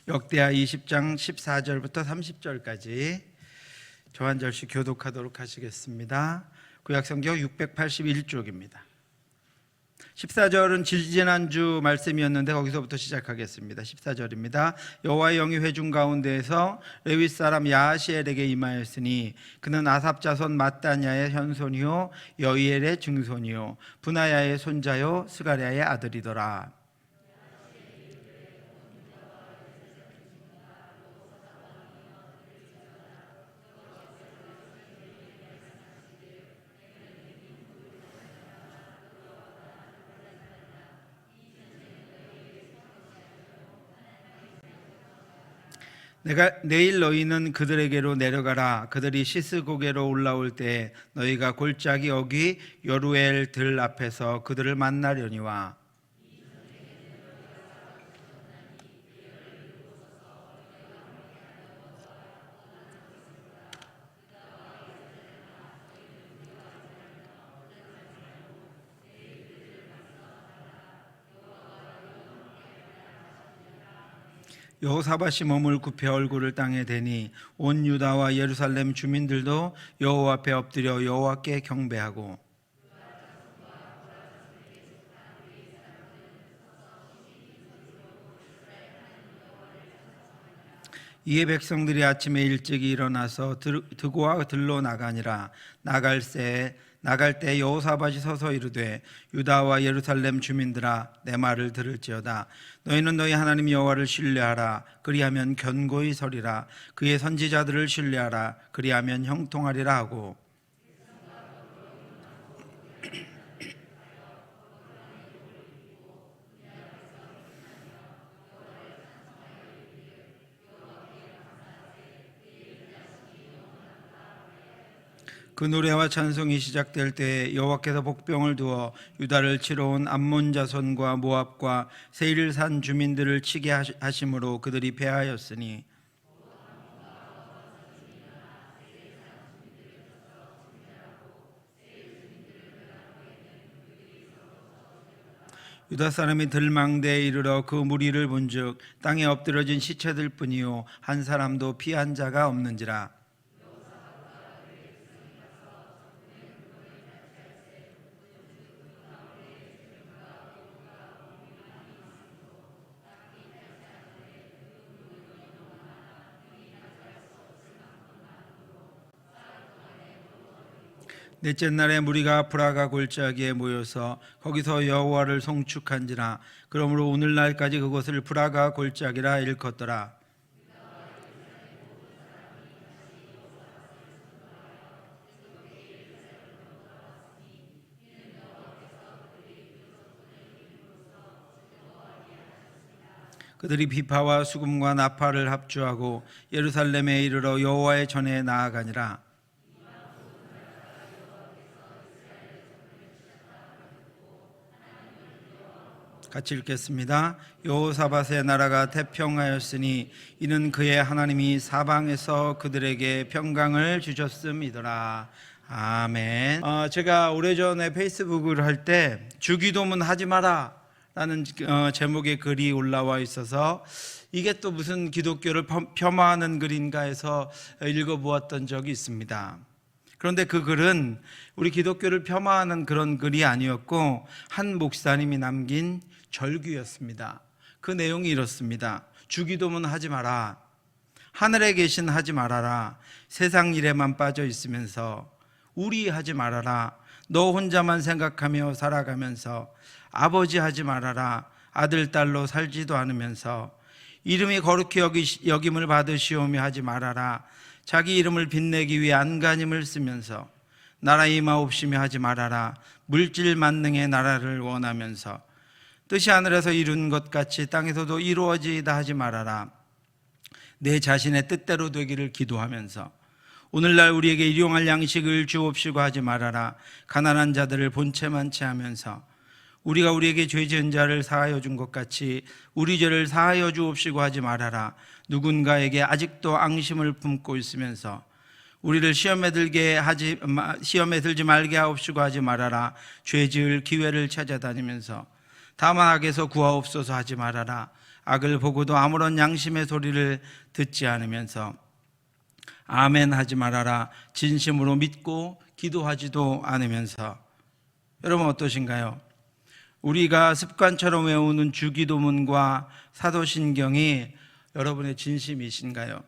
역대하 20장 14절부터 30절까지 저 한 절씩 교독하도록 하시겠습니다. 구약성경 681쪽입니다. 14절은 지지난주 말씀이었는데 거기서부터 시작하겠습니다. 14절입니다. 여호와의 영이 회중 가운데에서 레위 사람 야하시엘에게 임하였으니 그는 아삽 자손 마따냐의 현손이요 여이엘의 증손이요 분하야의 손자요 스가랴의 아들이더라. 내일 너희는 그들에게로 내려가라. 그들이 시스고게로 올라올 때 너희가 골짜기 어귀 여루엘 들 앞에서 그들을 만나려니와 여호사밧이 몸을 굽혀 얼굴을 땅에 대니 온 유다와 예루살렘 주민들도 여호와 앞에 엎드려 여호와께 경배하고 이에 백성들이 아침에 일찍이 일어나서 드고와 들로 나가니라. 나갈 때 여호사밧이 서서 이르되 유다와 예루살렘 주민들아 내 말을 들을지어다. 너희는 너희 하나님 여호와를 신뢰하라. 그리하면 견고히 서리라. 그의 선지자들을 신뢰하라. 그리하면 형통하리라 하고 그 노래와 찬송이 시작될 때 여호와께서 복병을 두어 유다를 치러 온 암몬 자손과 모압과 세일산 주민들을 치게 하심으로 그들이 패하였으니 유다 사람이 들망대에 이르러 그 무리를 본즉 땅에 엎드러진 시체들 뿐이요 한 사람도 피한 자가 없는지라. 넷째 날에 무리가 브라가 골짜기에 모여서 거기서 여호와를 송축한지라. 그러므로 오늘날까지 그곳을 브라가 골짜기라 일컫더라. 그들이 비파와 수금과 나팔을 합주하고 예루살렘에 이르러 여호와의 전에 나아가니라. 같이 읽겠습니다. 여호사밧의 나라가 태평하였으니 이는 그의 하나님이 사방에서 그들에게 평강을 주셨음이더라. 아멘. 제가 오래전에 페이스북을 할 때 주기도문 하지 마라 라는 제목의 글이 올라와 있어서 이게 또 무슨 기독교를 폄하하는 글인가 해서 읽어보았던 적이 있습니다. 그런데 그 글은 우리 기독교를 폄하하는 그런 글이 아니었고 한 목사님이 남긴 절규였습니다. 그 내용이 이렇습니다. 주기도문 하지 마라. 하늘에 계신 하지 말아라. 세상 일에만 빠져 있으면서 우리 하지 말아라. 너 혼자만 생각하며 살아가면서 아버지 하지 말아라. 아들 딸로 살지도 않으면서 이름이 거룩히 여김을 받으시오며 하지 말아라. 자기 이름을 빛내기 위해 안간힘을 쓰면서 나라 임하옵시며 하지 말아라. 물질 만능의 나라를 원하면서 뜻이 하늘에서 이룬 것 같이 땅에서도 이루어지이다 하지 말아라. 내 자신의 뜻대로 되기를 기도하면서 오늘날 우리에게 일용할 양식을 주옵시고 하지 말아라. 가난한 자들을 본체만 체하면서 우리가 우리에게 죄 지은 자를 사하여 준 것 같이 우리 죄를 사하여 주옵시고 하지 말아라. 누군가에게 아직도 앙심을 품고 있으면서 우리를 시험에 들지 말게 하옵시고 하지 말아라. 죄 지을 기회를 찾아다니면서 다만 악에서 구하옵소서 하지 말아라. 악을 보고도 아무런 양심의 소리를 듣지 않으면서 아멘 하지 말아라 진심으로 믿고 기도하지도 않으면서. 여러분 어떠신가요? 우리가 습관처럼 외우는 주기도문과 사도신경이 여러분의 진심이신가요?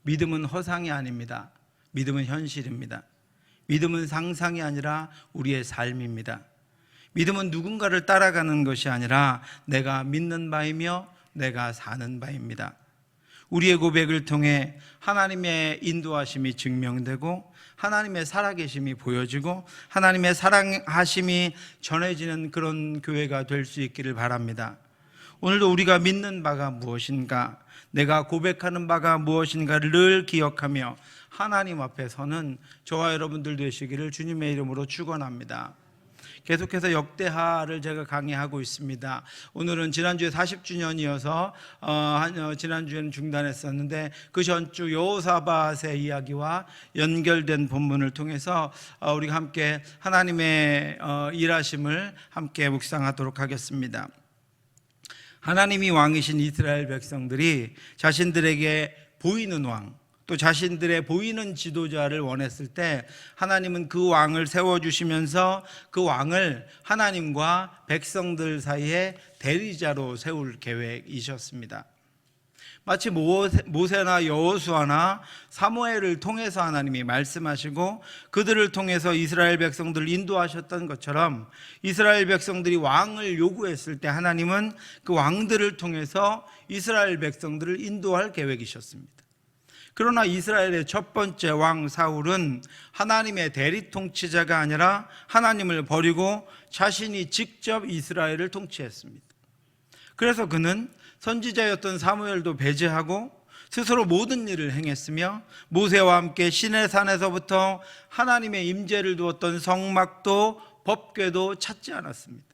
믿음은 허상이 아닙니다. 믿음은 현실입니다. 믿음은 상상이 아니라 우리의 삶입니다. 믿음은 누군가를 따라가는 것이 아니라 내가 믿는 바이며 내가 사는 바입니다. 우리의 고백을 통해 하나님의 인도하심이 증명되고 하나님의 살아계심이 보여지고 하나님의 사랑하심이 전해지는 그런 교회가 될 수 있기를 바랍니다. 오늘도 우리가 믿는 바가 무엇인가, 내가 고백하는 바가 무엇인가를 늘 기억하며 하나님 앞에 서는 저와 여러분들 되시기를 주님의 이름으로 축원합니다. 계속해서 역대하를 제가 강의하고 있습니다. 오늘은 지난주에 40주년이어서 지난주에는 중단했었는데 그 전주 여호사밧의 이야기와 연결된 본문을 통해서 우리가 함께 하나님의 일하심을 함께 묵상하도록 하겠습니다. 하나님이 왕이신 이스라엘 백성들이 자신들에게 보이는 왕, 또 자신들의 보이는 지도자를 원했을 때 하나님은 그 왕을 세워주시면서 그 왕을 하나님과 백성들 사이에 대리자로 세울 계획이셨습니다. 마치 모세나 여호수아나 사무엘을 통해서 하나님이 말씀하시고 그들을 통해서 이스라엘 백성들을 인도하셨던 것처럼 이스라엘 백성들이 왕을 요구했을 때 하나님은 그 왕들을 통해서 이스라엘 백성들을 인도할 계획이셨습니다. 그러나 이스라엘의 첫 번째 왕 사울은 하나님의 대리 통치자가 아니라 하나님을 버리고 자신이 직접 이스라엘을 통치했습니다. 그래서 그는 선지자였던 사무엘도 배제하고 스스로 모든 일을 행했으며 모세와 함께 시내산에서부터 하나님의 임재를 두었던 성막도 법궤도 찾지 않았습니다.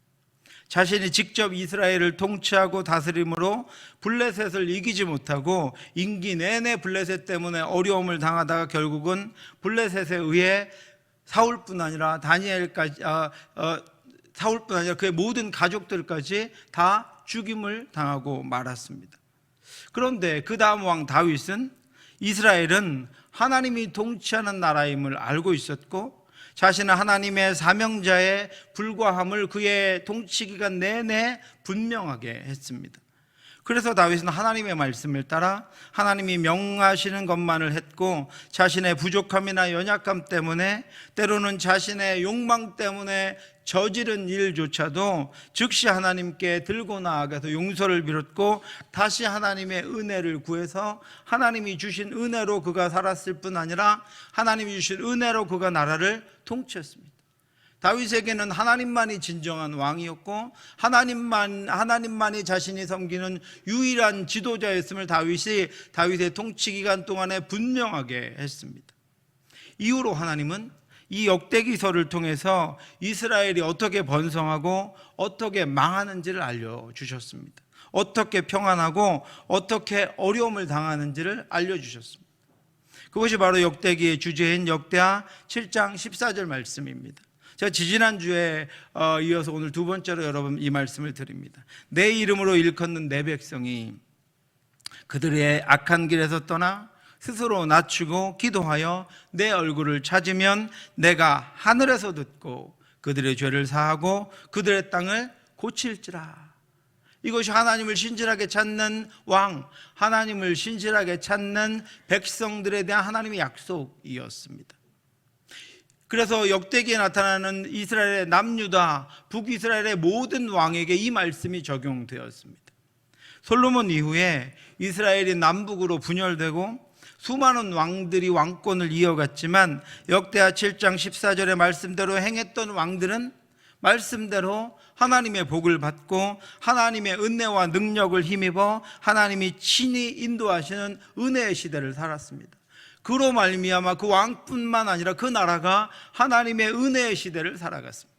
자신이 직접 이스라엘을 통치하고 다스림으로 블레셋을 이기지 못하고 임기 내내 블레셋 때문에 어려움을 당하다가 결국은 블레셋에 의해 사울뿐 아니라 사울뿐 아니라 그의 모든 가족들까지 다 죽임을 당하고 말았습니다. 그런데 그 다음 왕 다윗은 이스라엘은 하나님이 통치하는 나라임을 알고 있었고 자신은 하나님의 사명자에 불과함을 그의 통치기간 내내 분명하게 했습니다. 그래서 다윗은 하나님의 말씀을 따라 하나님이 명하시는 것만을 했고 자신의 부족함이나 연약함 때문에 때로는 자신의 욕망 때문에 저지른 일조차도 즉시 하나님께 들고 나아가서 용서를 빌었고 다시 하나님의 은혜를 구해서 하나님이 주신 은혜로 그가 살았을 뿐 아니라 하나님이 주신 은혜로 그가 나라를 통치했습니다. 다윗에게는 하나님만이 진정한 왕이었고 하나님만이 자신이 섬기는 유일한 지도자였음을 다윗의 통치 기간 동안에 분명하게 했습니다. 이후로 하나님은 이 역대기서를 통해서 이스라엘이 어떻게 번성하고 어떻게 망하는지를 알려주셨습니다. 어떻게 평안하고 어떻게 어려움을 당하는지를 알려주셨습니다. 그것이 바로 역대기의 주제인 역대하 7장 14절 말씀입니다. 제가 지지난주에 이어서 오늘 두 번째로 여러분 이 말씀을 드립니다. 내 이름으로 일컫는 내 백성이 그들의 악한 길에서 떠나 스스로 낮추고 기도하여 내 얼굴을 찾으면 내가 하늘에서 듣고 그들의 죄를 사하고 그들의 땅을 고칠지라. 이것이 하나님을 신실하게 찾는 왕, 하나님을 신실하게 찾는 백성들에 대한 하나님의 약속이었습니다. 그래서 역대기에 나타나는 이스라엘의 남유다, 북이스라엘의 모든 왕에게 이 말씀이 적용되었습니다. 솔로몬 이후에 이스라엘이 남북으로 분열되고 수많은 왕들이 왕권을 이어갔지만 역대하 7장 14절의 말씀대로 행했던 왕들은 말씀대로 하나님의 복을 받고 하나님의 은혜와 능력을 힘입어 하나님이 친히 인도하시는 은혜의 시대를 살았습니다. 그로 말미암아 그 왕뿐만 아니라 그 나라가 하나님의 은혜의 시대를 살아갔습니다.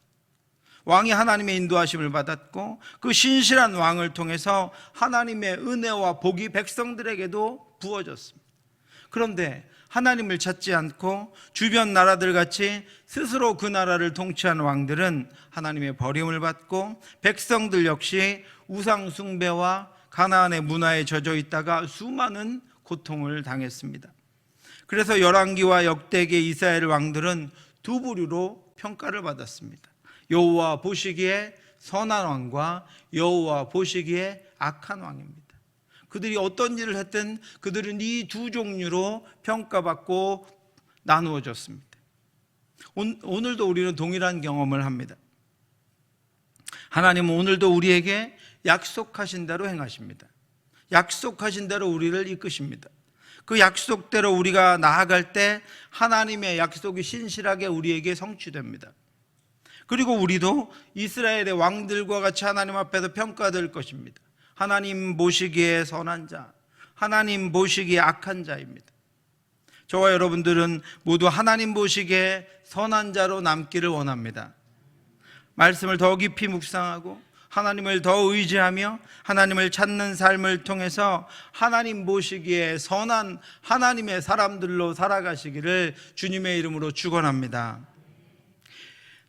왕이 하나님의 인도하심을 받았고 그 신실한 왕을 통해서 하나님의 은혜와 복이 백성들에게도 부어졌습니다. 그런데 하나님을 찾지 않고 주변 나라들 같이 스스로 그 나라를 통치한 왕들은 하나님의 버림을 받고 백성들 역시 우상 숭배와 가나안의 문화에 젖어 있다가 수많은 고통을 당했습니다. 그래서 열왕기와 역대기 이스라엘 왕들은 두 부류로 평가를 받았습니다. 여호와 보시기에 선한 왕과 여호와 보시기에 악한 왕입니다. 그들이 어떤 일을 했든 그들은 이 두 종류로 평가받고 나누어졌습니다. 오늘도 우리는 동일한 경험을 합니다. 하나님은 오늘도 우리에게 약속하신 대로 행하십니다. 약속하신 대로 우리를 이끄십니다. 그 약속대로 우리가 나아갈 때 하나님의 약속이 신실하게 우리에게 성취됩니다. 그리고 우리도 이스라엘의 왕들과 같이 하나님 앞에서 평가될 것입니다. 하나님 보시기에 선한 자, 하나님 보시기에 악한 자입니다. 저와 여러분들은 모두 하나님 보시기에 선한 자로 남기를 원합니다. 말씀을 더 깊이 묵상하고 하나님을 더 의지하며 하나님을 찾는 삶을 통해서 하나님 보시기에 선한 하나님의 사람들로 살아가시기를 주님의 이름으로 축원합니다.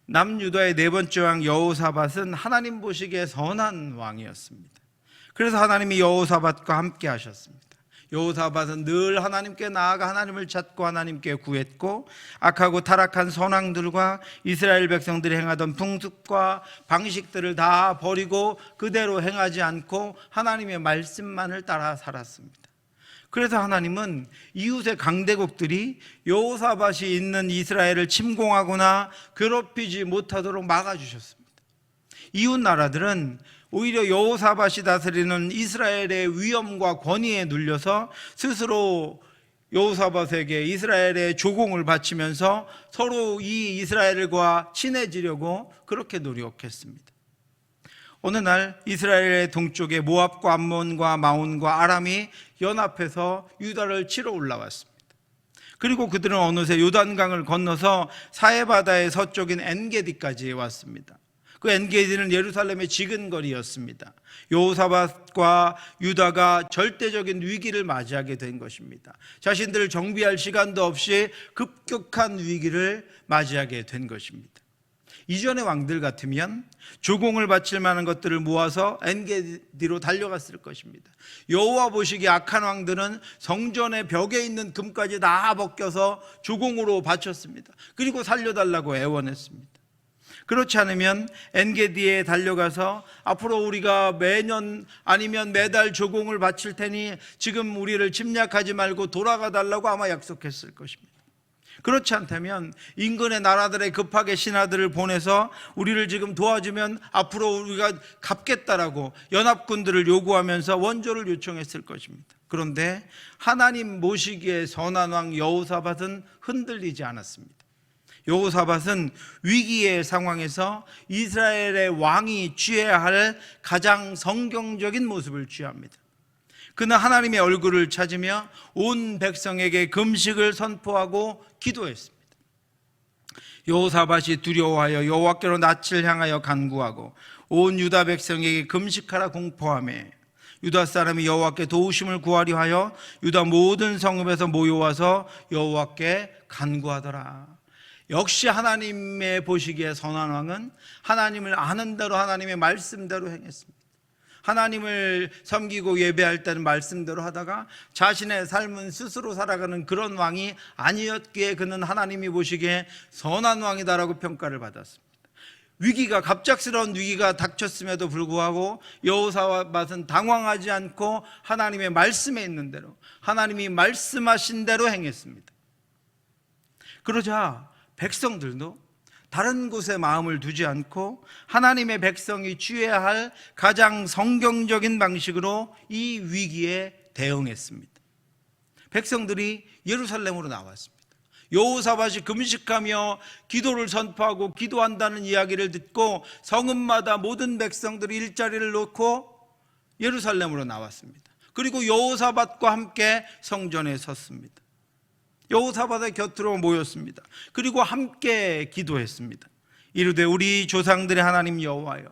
남유다의 네 번째 왕 여호사밧은 하나님 보시기에 선한 왕이었습니다. 그래서 하나님이 여호사밧과 함께 하셨습니다. 여호사밧은 늘 하나님께 나아가 하나님을 찾고 하나님께 구했고 악하고 타락한 선왕들과 이스라엘 백성들이 행하던 풍습과 방식들을 다 버리고 그대로 행하지 않고 하나님의 말씀만을 따라 살았습니다. 그래서 하나님은 이웃의 강대국들이 여호사밧이 있는 이스라엘을 침공하거나 괴롭히지 못하도록 막아주셨습니다. 이웃 나라들은 오히려 여호사밧이 다스리는 이스라엘의 위엄과 권위에 눌려서 스스로 여호사밧에게 이스라엘의 조공을 바치면서 서로 이 이스라엘과 친해지려고 그렇게 노력했습니다. 어느 날 이스라엘의 동쪽에 모압과 암몬과 마온과 아람이 연합해서 유다를 치러 올라왔습니다. 그리고 그들은 어느새 요단강을 건너서 사해바다의 서쪽인 엔게디까지 왔습니다. 그 엔게디는 예루살렘의 지근거리였습니다. 여호사밧과 유다가 절대적인 위기를 맞이하게 된 것입니다. 자신들을 정비할 시간도 없이 급격한 위기를 맞이하게 된 것입니다. 이전의 왕들 같으면 조공을 바칠 만한 것들을 모아서 엔게디로 달려갔을 것입니다. 여호와 보시기에 악한 왕들은 성전의 벽에 있는 금까지 다 벗겨서 조공으로 바쳤습니다. 그리고 살려달라고 애원했습니다. 그렇지 않으면 엔게디에 달려가서 앞으로 우리가 매년 아니면 매달 조공을 바칠 테니 지금 우리를 침략하지 말고 돌아가 달라고 아마 약속했을 것입니다. 그렇지 않다면 인근의 나라들의 급하게 신하들을 보내서 우리를 지금 도와주면 앞으로 우리가 갚겠다라고 연합군들을 요구하면서 원조를 요청했을 것입니다. 그런데 하나님 모시기에 선한 왕 여호사밧은 흔들리지 않았습니다. 여호사밧은 위기의 상황에서 이스라엘의 왕이 취해야 할 가장 성경적인 모습을 취합니다. 그는 하나님의 얼굴을 찾으며 온 백성에게 금식을 선포하고 기도했습니다. 여호사밧이 두려워하여 여호와께로 낯을 향하여 간구하고 온 유다 백성에게 금식하라 공포하며 유다 사람이 여호와께 도우심을 구하려 하여 유다 모든 성읍에서 모여와서 여호와께 간구하더라. 역시 하나님의 보시기에 선한 왕은 하나님을 아는 대로 하나님의 말씀대로 행했습니다. 하나님을 섬기고 예배할 때는 말씀대로 하다가 자신의 삶은 스스로 살아가는 그런 왕이 아니었기에 그는 하나님이 보시기에 선한 왕이다라고 평가를 받았습니다. 위기가 갑작스러운 위기가 닥쳤음에도 불구하고 여호사밧은 당황하지 않고 하나님의 말씀에 있는 대로 하나님이 말씀하신 대로 행했습니다. 그러자 백성들도 다른 곳에 마음을 두지 않고 하나님의 백성이 취해야 할 가장 성경적인 방식으로 이 위기에 대응했습니다. 백성들이 예루살렘으로 나왔습니다. 여호사밧이 금식하며 기도를 선포하고 기도한다는 이야기를 듣고 성읍마다 모든 백성들이 일자리를 놓고 예루살렘으로 나왔습니다. 그리고 여호사밧과 함께 성전에 섰습니다. 여호사밧의 곁으로 모였습니다. 그리고 함께 기도했습니다. 이르되 우리 조상들의 하나님 여호와여,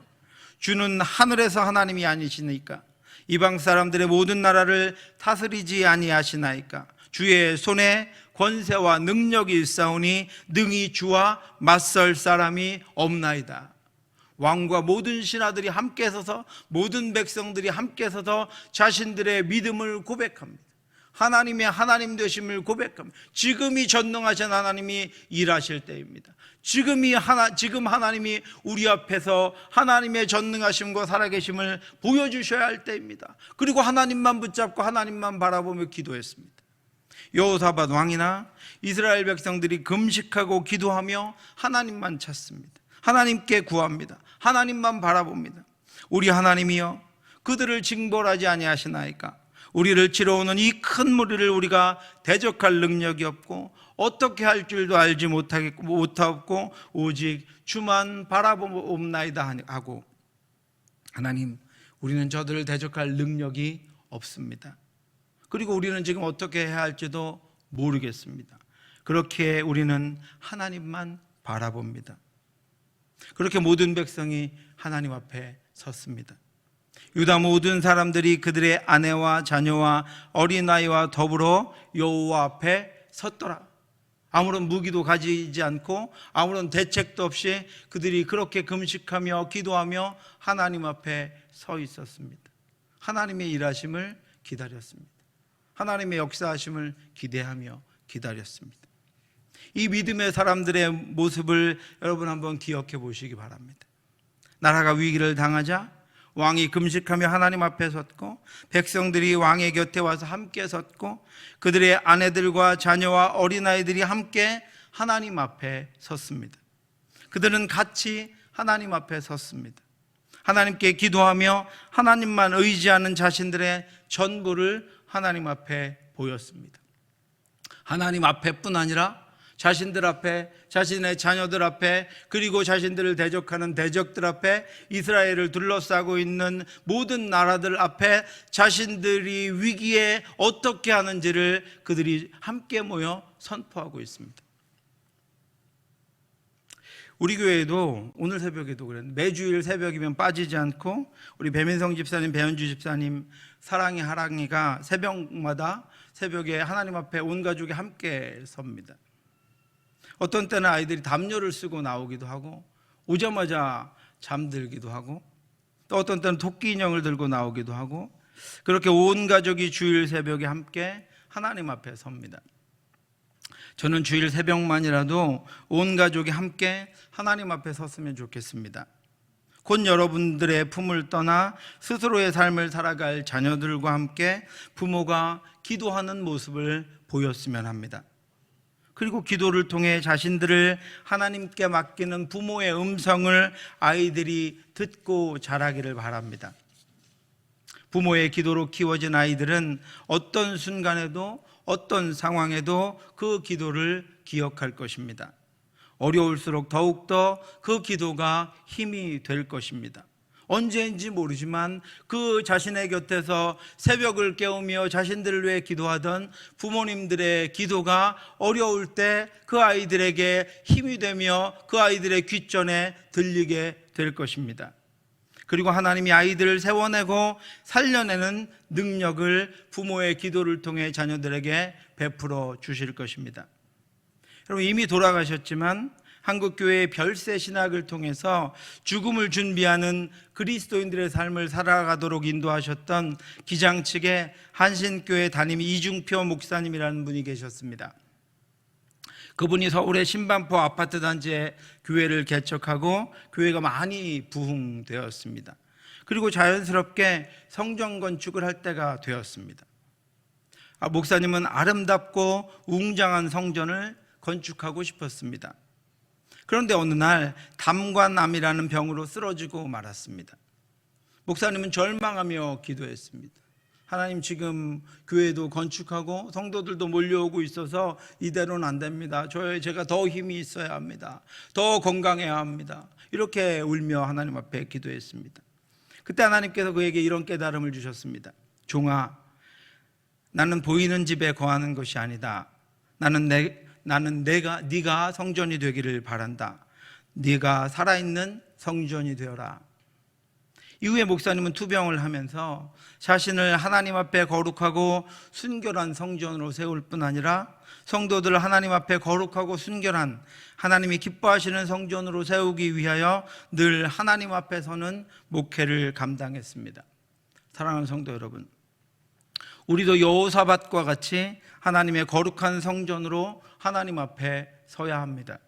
주는 하늘에서 하나님이 아니시니까 이방 사람들의 모든 나라를 다스리지 아니하시나이까. 주의 손에 권세와 능력이 있사오니 능히 주와 맞설 사람이 없나이다. 왕과 모든 신하들이 함께 서서, 모든 백성들이 함께 서서 자신들의 믿음을 고백합니다. 하나님의 하나님 되심을 고백합니다. 지금이 전능하신 하나님이 일하실 때입니다. 지금 하나님이 우리 앞에서 하나님의 전능하심과 살아계심을 보여주셔야 할 때입니다. 그리고 하나님만 붙잡고 하나님만 바라보며 기도했습니다. 여호사밧 왕이나 이스라엘 백성들이 금식하고 기도하며 하나님만 찾습니다. 하나님께 구합니다. 하나님만 바라봅니다. 우리 하나님이여, 그들을 징벌하지 아니하시나이까? 우리를 치러오는 이 큰 무리를 우리가 대적할 능력이 없고 어떻게 할 줄도 알지 못하고 오직 주만 바라보옵나이다 하고, 하나님, 우리는 저들을 대적할 능력이 없습니다. 그리고 우리는 지금 어떻게 해야 할지도 모르겠습니다. 그렇게 우리는 하나님만 바라봅니다. 그렇게 모든 백성이 하나님 앞에 섰습니다. 유다 모든 사람들이 그들의 아내와 자녀와 어린아이와 더불어 여호와 앞에 섰더라. 아무런 무기도 가지지 않고 아무런 대책도 없이 그들이 그렇게 금식하며 기도하며 하나님 앞에 서 있었습니다. 하나님의 일하심을 기다렸습니다. 하나님의 역사하심을 기대하며 기다렸습니다. 이 믿음의 사람들의 모습을 여러분 한번 기억해 보시기 바랍니다. 나라가 위기를 당하자 왕이 금식하며 하나님 앞에 섰고, 백성들이 왕의 곁에 와서 함께 섰고, 그들의 아내들과 자녀와 어린아이들이 함께 하나님 앞에 섰습니다. 그들은 같이 하나님 앞에 섰습니다. 하나님께 기도하며 하나님만 의지하는 자신들의 전부를 하나님 앞에 보였습니다. 하나님 앞에뿐 아니라 자신들 앞에, 자신의 자녀들 앞에, 그리고 자신들을 대적하는 대적들 앞에, 이스라엘을 둘러싸고 있는 모든 나라들 앞에 자신들이 위기에 어떻게 하는지를 그들이 함께 모여 선포하고 있습니다. 우리 교회에도 오늘 새벽에도 그랬는데, 매주일 새벽이면 빠지지 않고 우리 배민성 집사님, 배현주 집사님, 사랑이 하랑이가 새벽마다 새벽에 하나님 앞에 온 가족이 함께 섭니다. 어떤 때는 아이들이 담요를 쓰고 나오기도 하고, 오자마자 잠들기도 하고, 또 어떤 때는 토끼 인형을 들고 나오기도 하고, 그렇게 온 가족이 주일 새벽에 함께 하나님 앞에 섭니다. 저는 주일 새벽만이라도 온 가족이 함께 하나님 앞에 섰으면 좋겠습니다. 곧 여러분들의 품을 떠나 스스로의 삶을 살아갈 자녀들과 함께 부모가 기도하는 모습을 보였으면 합니다. 그리고 기도를 통해 자신들을 하나님께 맡기는 부모의 음성을 아이들이 듣고 자라기를 바랍니다. 부모의 기도로 키워진 아이들은 어떤 순간에도 어떤 상황에도 그 기도를 기억할 것입니다. 어려울수록 더욱더 그 기도가 힘이 될 것입니다. 언제인지 모르지만 그 자신의 곁에서 새벽을 깨우며 자신들을 위해 기도하던 부모님들의 기도가 어려울 때 그 아이들에게 힘이 되며 그 아이들의 귓전에 들리게 될 것입니다. 그리고 하나님이 아이들을 세워내고 살려내는 능력을 부모의 기도를 통해 자녀들에게 베풀어 주실 것입니다. 여러분, 이미 돌아가셨지만 한국교회의 별세 신학을 통해서 죽음을 준비하는 그리스도인들의 삶을 살아가도록 인도하셨던 기장 측의 한신교회 담임 이중표 목사님이라는 분이 계셨습니다. 그분이 서울의 신반포 아파트 단지에 교회를 개척하고 교회가 많이 부흥되었습니다. 그리고 자연스럽게 성전 건축을 할 때가 되었습니다. 목사님은 아름답고 웅장한 성전을 건축하고 싶었습니다. 그런데 어느 날 담관암이라는 병으로 쓰러지고 말았습니다. 목사님은 절망하며 기도했습니다. 하나님, 지금 교회도 건축하고 성도들도 몰려오고 있어서 이대로는 안 됩니다. 제가 더 힘이 있어야 합니다. 더 건강해야 합니다. 이렇게 울며 하나님 앞에 기도했습니다. 그때 하나님께서 그에게 이런 깨달음을 주셨습니다. 종아, 나는 보이는 집에 거하는 것이 아니다. 나는 네가 성전이 되기를 바란다. 네가 살아있는 성전이 되어라. 이후에 목사님은 투병을 하면서 자신을 하나님 앞에 거룩하고 순결한 성전으로 세울 뿐 아니라 성도들을 하나님 앞에 거룩하고 순결한 하나님이 기뻐하시는 성전으로 세우기 위하여 늘 하나님 앞에 서는 목회를 감당했습니다. 사랑하는 성도 여러분, 우리도 여호사밧과 같이 하나님의 거룩한 성전으로 하나님 앞에 서야 합니다.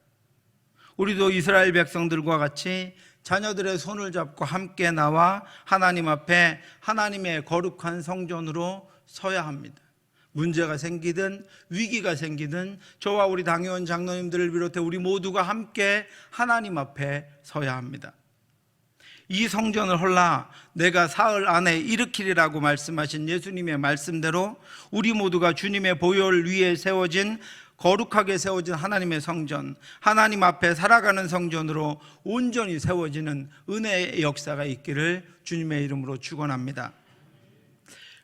우리도 이스라엘 백성들과 같이 자녀들의 손을 잡고 함께 나와 하나님 앞에 하나님의 거룩한 성전으로 서야 합니다. 문제가 생기든 위기가 생기든 저와 우리 당회원 장로님들을 비롯해 우리 모두가 함께 하나님 앞에 서야 합니다. 이 성전을 헐라 내가 사흘 안에 일으키리라고 말씀하신 예수님의 말씀대로 우리 모두가 주님의 보혈 위에 세워진 거룩하게 세워진 하나님의 성전, 하나님 앞에 살아가는 성전으로 온전히 세워지는 은혜의 역사가 있기를 주님의 이름으로 축원합니다.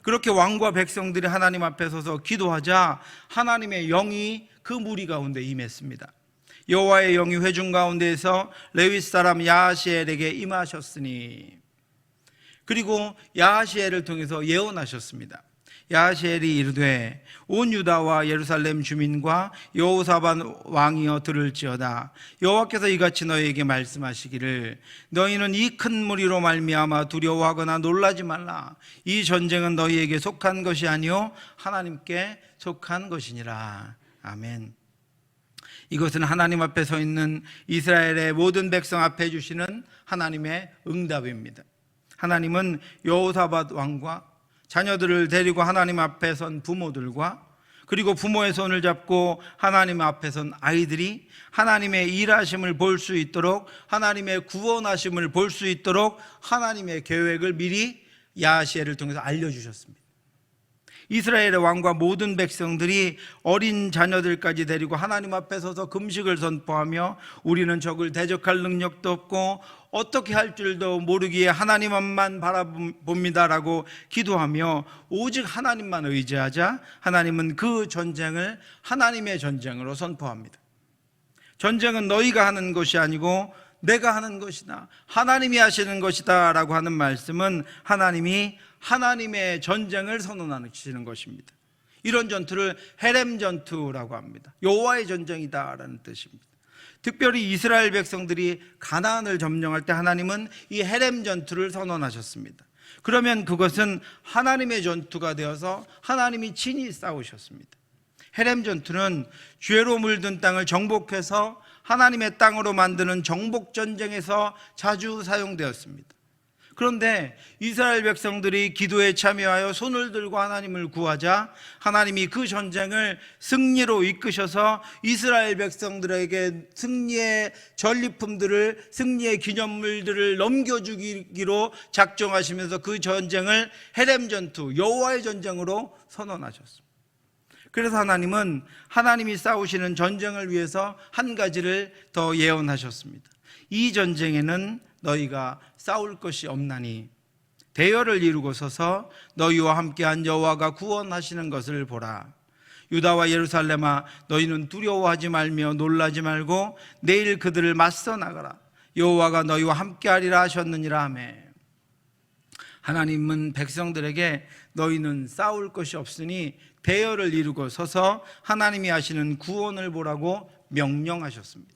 그렇게 왕과 백성들이 하나님 앞에 서서 기도하자 하나님의 영이 그 무리 가운데 임했습니다. 여호와의 영이 회중 가운데에서 레위 사람 야하시엘에게 임하셨으니, 그리고 야하시엘을 통해서 예언하셨습니다. 야하시엘이 이르되 온 유다와 예루살렘 주민과 여호사밧 왕이여 들을지어다. 여호와께서 이같이 너희에게 말씀하시기를 너희는 이 큰 무리로 말미암아 두려워하거나 놀라지 말라. 이 전쟁은 너희에게 속한 것이 아니요 하나님께 속한 것이니라. 아멘. 이것은 하나님 앞에 서 있는 이스라엘의 모든 백성 앞에 주시는 하나님의 응답입니다. 하나님은 여호사밧 왕과 자녀들을 데리고 하나님 앞에 선 부모들과 그리고 부모의 손을 잡고 하나님 앞에 선 아이들이 하나님의 일하심을 볼 수 있도록, 하나님의 구원하심을 볼 수 있도록 하나님의 계획을 미리 야하시엘을 통해서 알려주셨습니다. 이스라엘의 왕과 모든 백성들이 어린 자녀들까지 데리고 하나님 앞에 서서 금식을 선포하며 우리는 적을 대적할 능력도 없고 어떻게 할 줄도 모르기에 하나님만 바라봅니다라고 기도하며 오직 하나님만 의지하자 하나님은 그 전쟁을 하나님의 전쟁으로 선포합니다. 전쟁은 너희가 하는 것이 아니고 내가 하는 것이다, 하나님이 하시는 것이다 라고 하는 말씀은 하나님이 하나님의 전쟁을 선언하시는 것입니다. 이런 전투를 헤렘 전투라고 합니다. 여호와의 전쟁이다라는 뜻입니다. 특별히 이스라엘 백성들이 가나안을 점령할 때 하나님은 이 헤렘 전투를 선언하셨습니다. 그러면 그것은 하나님의 전투가 되어서 하나님이 친히 싸우셨습니다. 헤렘 전투는 죄로 물든 땅을 정복해서 하나님의 땅으로 만드는 정복 전쟁에서 자주 사용되었습니다. 그런데 이스라엘 백성들이 기도에 참여하여 손을 들고 하나님을 구하자 하나님이 그 전쟁을 승리로 이끄셔서 이스라엘 백성들에게 승리의 전리품들을, 승리의 기념물들을 넘겨주기로 작정하시면서 그 전쟁을 헤렘 전투, 여호와의 전쟁으로 선언하셨습니다. 그래서 하나님은 하나님이 싸우시는 전쟁을 위해서 한 가지를 더 예언하셨습니다. 이 전쟁에는 너희가 싸울 것이 없나니 대열을 이루고 서서 너희와 함께한 여호와가 구원하시는 것을 보라. 유다와 예루살렘아 너희는 두려워하지 말며 놀라지 말고 내일 그들을 맞서 나가라. 여호와가 너희와 함께하리라 하셨느니라 하며, 하나님은 백성들에게 너희는 싸울 것이 없으니 대열을 이루고 서서 하나님이 하시는 구원을 보라고 명령하셨습니다.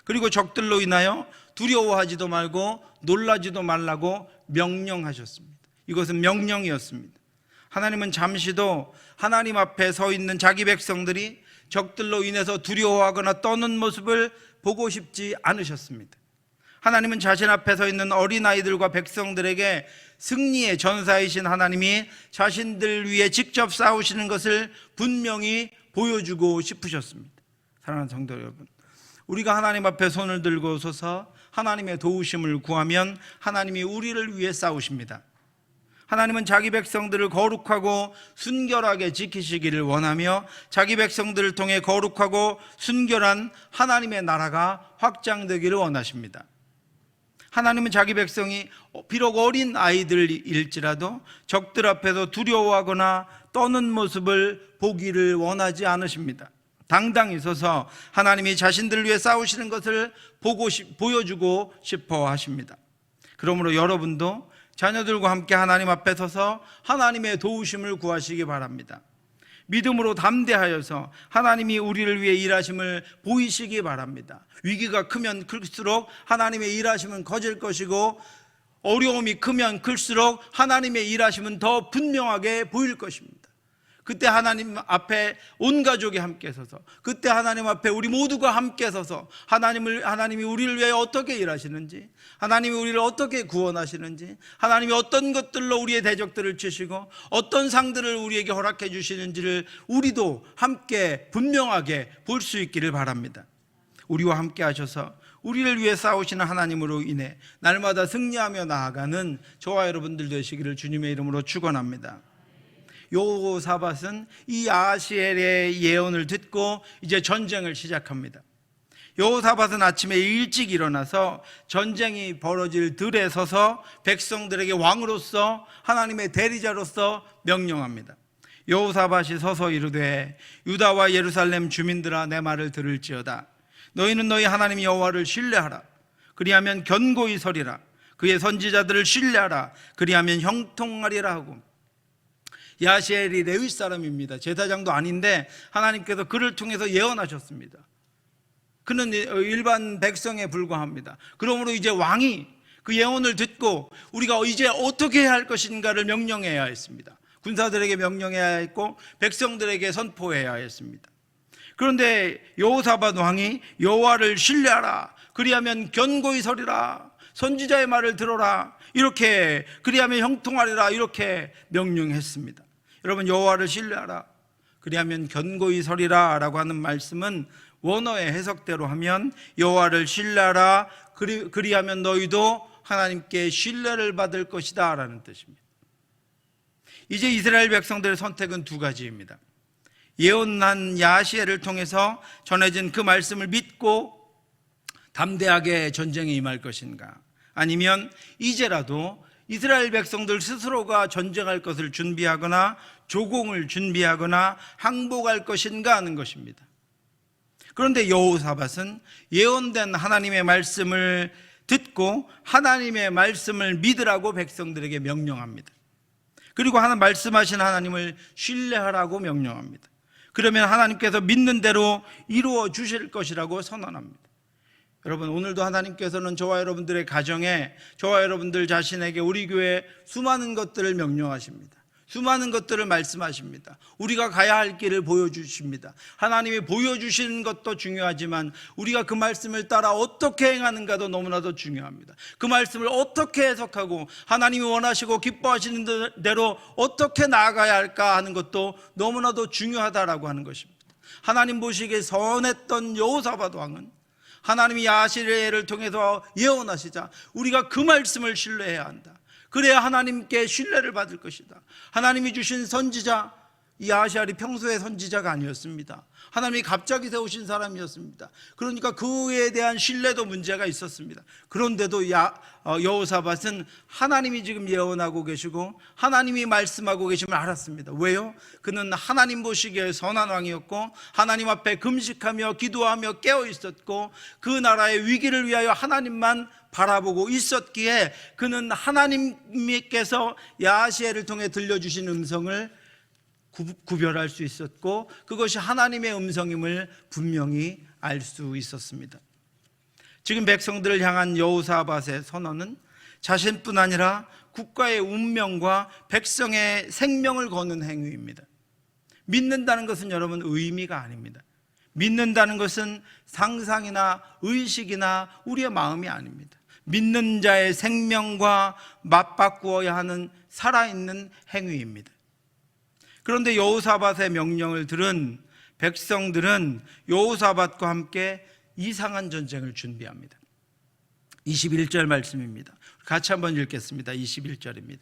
그리고 적들로 인하여 두려워하지도 말고 놀라지도 말라고 명령하셨습니다. 이것은 명령이었습니다. 하나님은 잠시도 하나님 앞에 서 있는 자기 백성들이 적들로 인해서 두려워하거나 떠는 모습을 보고 싶지 않으셨습니다. 하나님은 자신 앞에 서 있는 어린아이들과 백성들에게 승리의 전사이신 하나님이 자신들 위해 직접 싸우시는 것을 분명히 보여주고 싶으셨습니다. 사랑하는 성도 여러분, 우리가 하나님 앞에 손을 들고 서서 하나님의 도우심을 구하면 하나님이 우리를 위해 싸우십니다. 하나님은 자기 백성들을 거룩하고 순결하게 지키시기를 원하며 자기 백성들을 통해 거룩하고 순결한 하나님의 나라가 확장되기를 원하십니다. 하나님은 자기 백성이 비록 어린 아이들일지라도 적들 앞에서 두려워하거나 떠는 모습을 보기를 원하지 않으십니다. 당당히 서서 하나님이 자신들을 위해 싸우시는 것을 보여주고 싶어 하십니다. 그러므로 여러분도 자녀들과 함께 하나님 앞에 서서 하나님의 도우심을 구하시기 바랍니다. 믿음으로 담대하여서 하나님이 우리를 위해 일하심을 보이시기 바랍니다. 위기가 크면 클수록 하나님의 일하심은 커질 것이고, 어려움이 크면 클수록 하나님의 일하심은 더 분명하게 보일 것입니다. 그때 하나님 앞에 온 가족이 함께 서서, 그때 하나님 앞에 우리 모두가 함께 서서 하나님이 우리를 위해 어떻게 일하시는지, 하나님이 우리를 어떻게 구원하시는지, 하나님이 어떤 것들로 우리의 대적들을 치시고 어떤 상들을 우리에게 허락해 주시는지를 우리도 함께 분명하게 볼 수 있기를 바랍니다. 우리와 함께 하셔서 우리를 위해 싸우시는 하나님으로 인해 날마다 승리하며 나아가는 저와 여러분들 되시기를 주님의 이름으로 축원합니다. 여호사밧은 이 아하시엘의 예언을 듣고 이제 전쟁을 시작합니다. 여호사밧은 아침에 일찍 일어나서 전쟁이 벌어질 들에 서서 백성들에게 왕으로서, 하나님의 대리자로서 명령합니다. 여호사밧이 서서 이르되, 유다와 예루살렘 주민들아, 내 말을 들을지어다. 너희는 너희 하나님 여호와를 신뢰하라. 그리하면 견고히 서리라. 그의 선지자들을 신뢰하라. 그리하면 형통하리라 하고. 야시엘이 레위 사람입니다. 제사장도 아닌데 하나님께서 그를 통해서 예언하셨습니다. 그는 일반 백성에 불과합니다. 그러므로 이제 왕이 그 예언을 듣고 우리가 이제 어떻게 해야 할 것인가를 명령해야 했습니다. 군사들에게 명령해야 했고 백성들에게 선포해야 했습니다. 그런데 여호사밧 왕이 여호와를 신뢰하라. 그리하면 견고히 서리라. 선지자의 말을 들어라. 이렇게, 그리하면 형통하리라. 이렇게 명령했습니다. 여러분, 여호와를 신뢰하라. 그리하면 견고히 서리라 라고 하는 말씀은 원어의 해석대로 하면 여호와를 신뢰하라. 그리하면 너희도 하나님께 신뢰를 받을 것이다 라는 뜻입니다. 이제 이스라엘 백성들의 선택은 두 가지입니다. 예언한 야시엘을 통해서 전해진 그 말씀을 믿고 담대하게 전쟁에 임할 것인가, 아니면 이제라도 이스라엘 백성들 스스로가 전쟁할 것을 준비하거나 조공을 준비하거나 항복할 것인가 하는 것입니다. 그런데 여호사밧은 예언된 하나님의 말씀을 듣고 하나님의 말씀을 믿으라고 백성들에게 명령합니다. 그리고 말씀하신 하나님을 신뢰하라고 명령합니다. 그러면 하나님께서 믿는 대로 이루어 주실 것이라고 선언합니다. 여러분, 오늘도 하나님께서는 저와 여러분들의 가정에, 저와 여러분들 자신에게, 우리 교회에 수많은 것들을 명령하십니다. 수많은 것들을 말씀하십니다. 우리가 가야 할 길을 보여주십니다. 하나님이 보여주시는 것도 중요하지만 우리가 그 말씀을 따라 어떻게 행하는가도 너무나도 중요합니다. 그 말씀을 어떻게 해석하고 하나님이 원하시고 기뻐하시는 대로 어떻게 나아가야 할까 하는 것도 너무나도 중요하다라고 하는 것입니다. 하나님 보시기에 선했던 여호사밧 왕은 하나님이 야시엘을 통해서 예언하시자 우리가 그 말씀을 신뢰해야 한다. 그래야 하나님께 신뢰를 받을 것이다. 하나님이 주신 선지자, 이 야시엘이 평소에 선지자가 아니었습니다. 하나님이 갑자기 세우신 사람이었습니다. 그러니까 그에 대한 신뢰도 문제가 있었습니다. 그런데도 여호사밧은 하나님이 지금 예언하고 계시고 하나님이 말씀하고 계심을 알았습니다. 왜요? 그는 하나님 보시기에 선한 왕이었고 하나님 앞에 금식하며 기도하며 깨어 있었고 그 나라의 위기를 위하여 하나님만 바라보고 있었기에 그는 하나님께서 야시엘을 통해 들려주신 음성을 구별할 수 있었고 그것이 하나님의 음성임을 분명히 알 수 있었습니다. 지금 백성들을 향한 여호사밧의 선언은 자신뿐 아니라 국가의 운명과 백성의 생명을 거는 행위입니다. 믿는다는 것은 여러분 의미가 아닙니다. 믿는다는 것은 상상이나 의식이나 우리의 마음이 아닙니다. 믿는 자의 생명과 맞바꾸어야 하는 살아있는 행위입니다. 그런데 여호사밧의 명령을 들은 백성들은 여호사밧과 함께 이상한 전쟁을 준비합니다. 21절 말씀입니다. 같이 한번 읽겠습니다. 21절입니다.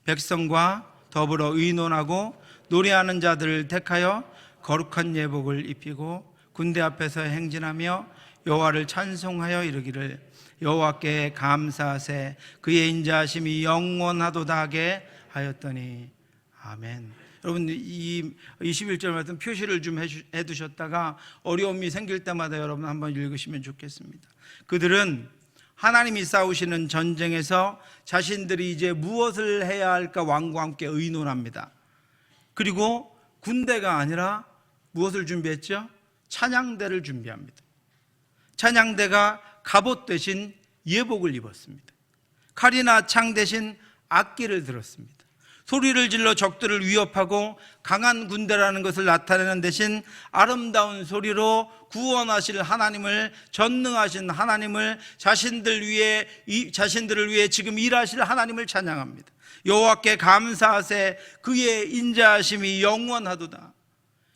백성과 더불어 의논하고 노래하는 자들을 택하여 거룩한 예복을 입히고 군대 앞에서 행진하며 여호와를 찬송하여 이르기를 여호와께 감사하세 그의 인자하심이 영원하도다 하게 하였더니 아멘. 여러분, 이 21절 말씀 표시를 좀 해두셨다가 어려움이 생길 때마다 여러분 한번 읽으시면 좋겠습니다. 그들은 하나님이 싸우시는 전쟁에서 자신들이 이제 무엇을 해야 할까 왕과 함께 의논합니다. 그리고 군대가 아니라 무엇을 준비했죠? 찬양대를 준비합니다. 찬양대가 갑옷 대신 예복을 입었습니다. 칼이나 창 대신 악기를 들었습니다. 소리를 질러 적들을 위협하고 강한 군대라는 것을 나타내는 대신 아름다운 소리로 구원하실 하나님을, 전능하신 하나님을, 자신들을 위해 지금 일하실 하나님을 찬양합니다. 여호와께 감사하세, 그의 인자하심이 영원하도다.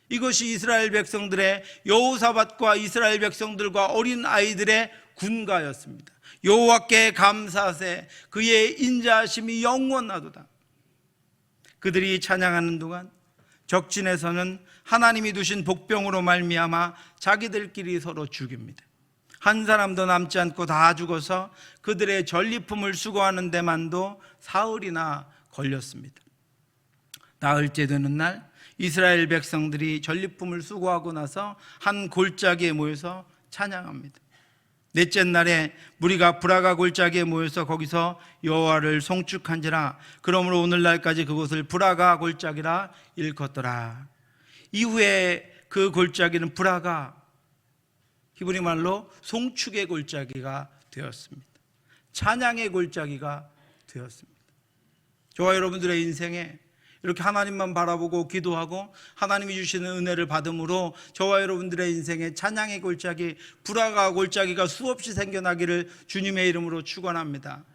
이것이 이스라엘 백성들의, 여호사밧과 이스라엘 백성들과 어린 아이들의 군가였습니다. 여호와께 감사하세, 그의 인자하심이 영원하도다. 그들이 찬양하는 동안 적진에서는 하나님이 두신 복병으로 말미암아 자기들끼리 서로 죽입니다. 한 사람도 남지 않고 다 죽어서 그들의 전리품을 수거하는 데만도 사흘이나 걸렸습니다. 나흘째 되는 날 이스라엘 백성들이 전리품을 수거하고 나서 한 골짜기에 모여서 찬양합니다. 넷째 날에 무리가 브라가 골짜기에 모여서 거기서 여호와를 송축한지라. 그러므로 오늘날까지 그곳을 브라가 골짜기라 일컫더라. 이후에 그 골짜기는 브라가, 히브리 말로 송축의 골짜기가 되었습니다. 찬양의 골짜기가 되었습니다. 저와 여러분들의 인생에 이렇게 하나님만 바라보고 기도하고 하나님이 주시는 은혜를 받음으로 저와 여러분들의 인생에 찬양의 골짜기, 브라가 골짜기가 수없이 생겨나기를 주님의 이름으로 축원합니다.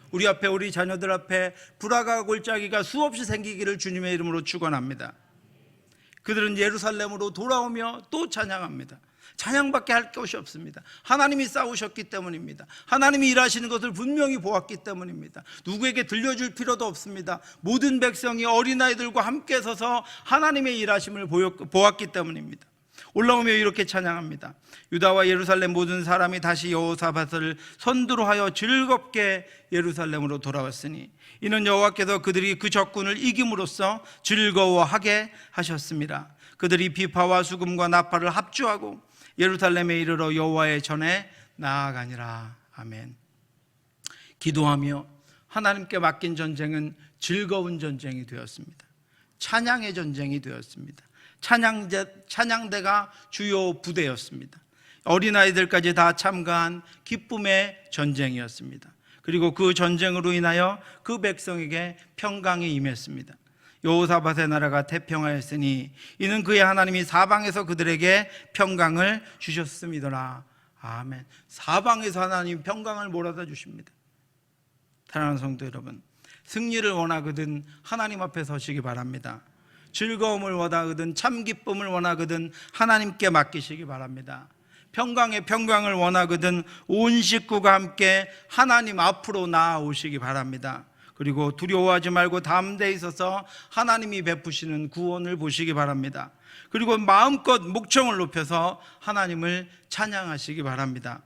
우리 앞에, 우리 자녀들 앞에 브라가 골짜기가 수없이 생기기를 주님의 이름으로 축원합니다. 그들은 예루살렘으로 돌아오며 또 찬양합니다. 찬양밖에 할 것이 없습니다. 하나님이 싸우셨기 때문입니다. 하나님이 일하시는 것을 분명히 보았기 때문입니다. 누구에게 들려줄 필요도 없습니다. 모든 백성이 어린아이들과 함께 서서 하나님의 일하심을 보았기 때문입니다. 올라오며 이렇게 찬양합니다. 유다와 예루살렘 모든 사람이 다시 여호사밧을 선두로 하여 즐겁게 예루살렘으로 돌아왔으니 이는 여호와께서 그들이 그 적군을 이김으로써 즐거워하게 하셨습니다. 그들이 비파와 수금과 나팔을 합주하고 예루살렘에 이르러 여호와의 전에 나아가니라. 아멘. 기도하며 하나님께 맡긴 전쟁은 즐거운 전쟁이 되었습니다. 찬양의 전쟁이 되었습니다. 찬양대가 주요 부대였습니다. 어린아이들까지 다 참가한 기쁨의 전쟁이었습니다. 그리고 그 전쟁으로 인하여 그 백성에게 평강이 임했습니다. 여호사밧의 나라가 태평하였으니 이는 그의 하나님이 사방에서 그들에게 평강을 주셨음이더라. 아멘. 사방에서 하나님이 평강을 몰아다 주십니다. 사랑하는 성도 여러분, 승리를 원하거든 하나님 앞에 서시기 바랍니다. 즐거움을 원하거든, 참 기쁨을 원하거든 하나님께 맡기시기 바랍니다. 평강의 평강을 원하거든 온 식구가 함께 하나님 앞으로 나아오시기 바랍니다. 그리고 두려워하지 말고 담대히 있어서 하나님이 베푸시는 구원을 보시기 바랍니다. 그리고 마음껏 목청을 높여서 하나님을 찬양하시기 바랍니다.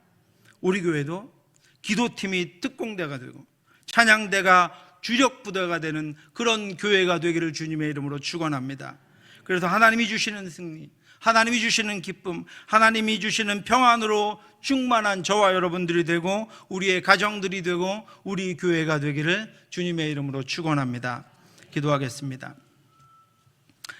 우리 교회도 기도팀이 특공대가 되고 찬양대가 주력 부대가 되는 그런 교회가 되기를 주님의 이름으로 축원합니다. 그래서 하나님이 주시는 승리, 하나님이 주시는 기쁨, 하나님이 주시는 평안으로 충만한 저와 여러분들이 되고 우리의 가정들이 되고 우리 교회가 되기를 주님의 이름으로 축원합니다. 기도하겠습니다.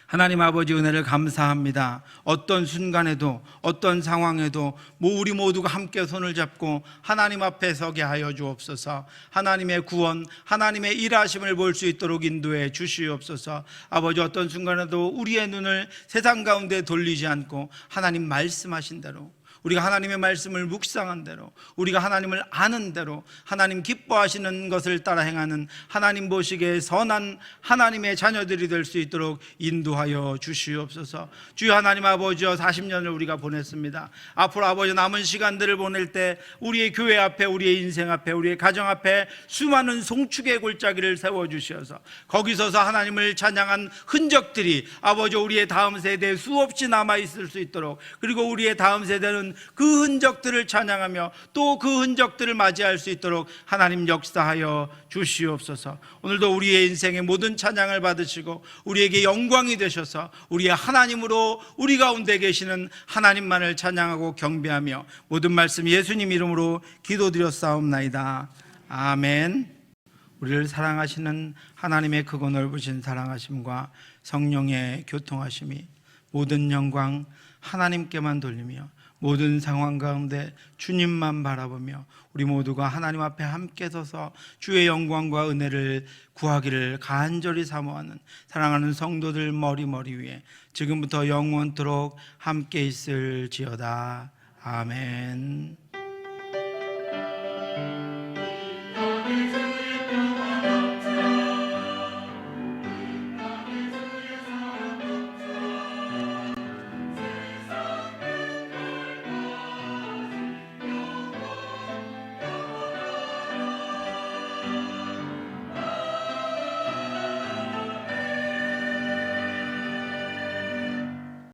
하나님 아버지, 은혜를 감사합니다. 어떤 순간에도 어떤 상황에도 우리 모두가 함께 손을 잡고 하나님 앞에 서게 하여 주옵소서. 하나님의 구원, 하나님의 일하심을 볼 수 있도록 인도해 주시옵소서. 아버지, 어떤 순간에도 우리의 눈을 세상 가운데 돌리지 않고 하나님 말씀하신 대로, 우리가 하나님의 말씀을 묵상한 대로, 우리가 하나님을 아는 대로 하나님 기뻐하시는 것을 따라 행하는 하나님 보시기에 선한 하나님의 자녀들이 될 수 있도록 인도하여 주시옵소서. 주여 하나님 아버지여, 40년을 우리가 보냈습니다. 앞으로 아버지 남은 시간들을 보낼 때 우리의 교회 앞에, 우리의 인생 앞에, 우리의 가정 앞에 수많은 송축의 골짜기를 세워주셔서 거기 서서 하나님을 찬양한 흔적들이 아버지 우리의 다음 세대에 수없이 남아있을 수 있도록, 그리고 우리의 다음 세대는 그 흔적들을 찬양하며 또 그 흔적들을 맞이할 수 있도록 하나님 역사하여 주시옵소서. 오늘도 우리의 인생의 모든 찬양을 받으시고 우리에게 영광이 되셔서 우리의 하나님으로 우리 가운데 계시는 하나님만을 찬양하고 경배하며 모든 말씀 예수님 이름으로 기도드렸사옵나이다. 아멘. 우리를 사랑하시는 하나님의 크고 넓으신 사랑하심과 성령의 교통하심이 모든 영광 하나님께만 돌리며 모든 상황 가운데 주님만 바라보며 우리 모두가 하나님 앞에 함께 서서 주의 영광과 은혜를 구하기를 간절히 사모하는 사랑하는 성도들 머리 위에 지금부터 영원토록 함께 있을지어다. 아멘.